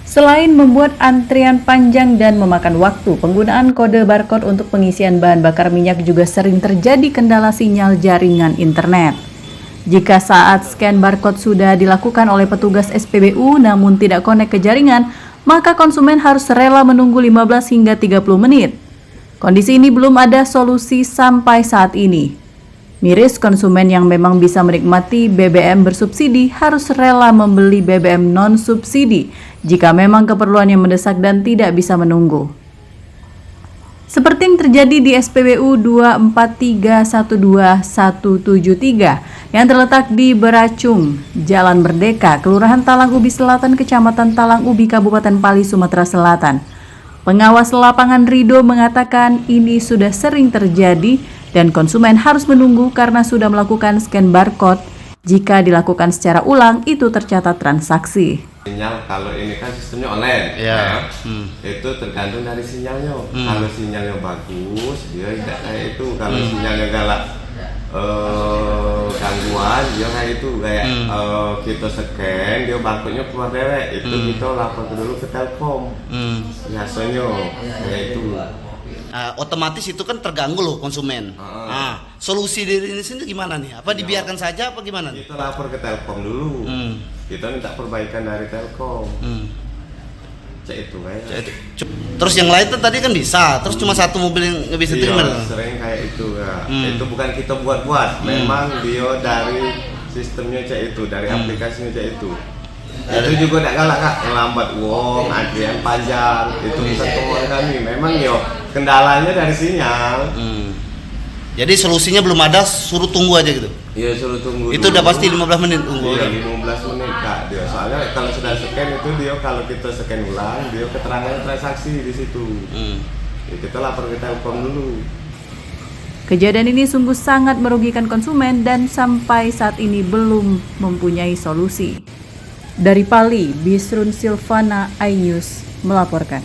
Selain membuat antrian panjang dan memakan waktu, penggunaan kode barcode untuk pengisian bahan bakar minyak juga sering terjadi kendala sinyal jaringan internet. Jika saat scan barcode sudah dilakukan oleh petugas SPBU namun tidak konek ke jaringan, maka konsumen harus rela menunggu 15 hingga 30 menit. Kondisi ini belum ada solusi sampai saat ini. Miris, konsumen yang memang bisa menikmati BBM bersubsidi harus rela membeli BBM non-subsidi jika memang keperluannya mendesak dan tidak bisa menunggu. Seperti yang terjadi di SPBU 243127173 yang terletak di Beracung, Jalan Merdeka, Kelurahan Talang Ubi Selatan, Kecamatan Talang Ubi, Kabupaten Pali, Sumatera Selatan. Pengawas lapangan Rido mengatakan ini sudah sering terjadi dan konsumen harus menunggu karena sudah melakukan scan barcode. Jika dilakukan secara ulang, itu tercatat transaksi. Sinyal kalau ini kan sistemnya online, ya. Itu tergantung dari sinyalnya. Kalau sinyalnya bagus, dia tidak kayak itu. Kalau sinyalnya galak gangguan, dia kayak itu kayak kita scan, dia barcode-nya keluar dewek. Itu kita lapor dulu ke Telkom. Biasanya kayak itu. Otomatis itu kan terganggu loh konsumen. Solusi dari ini sendiri gimana nih? Apa dibiarkan saja apa gimana nih? Kita lapor ke Telkom dulu. Kita minta perbaikan dari Telkom. Itu kayak. Terus yang lain tuh tadi kan bisa. Terus cuma satu mobil yang nggak bisa terima. Sering kayak itu ya. Itu bukan kita buat-buat. Memang dia dari sistemnya itu, dari aplikasinya itu. Itu juga tidak galak kak, lambat uang, antrian panjang, itu bukan kemauan kami. Memang kendalanya dari sinyal. Jadi solusinya belum ada, suruh tunggu aja gitu? Iya, suruh tunggu. Itu udah pasti 15 menit tunggu? Iya, 15 menit kak. Dia soalnya kalau sudah scan itu dia kalau kita scan ulang, dia keterangan transaksi di situ. Ya, kita lapor ke Telkom dulu. Kejadian ini sungguh sangat merugikan konsumen dan sampai saat ini belum mempunyai solusi. Dari Pali, Bisrun Silvana, iNews melaporkan.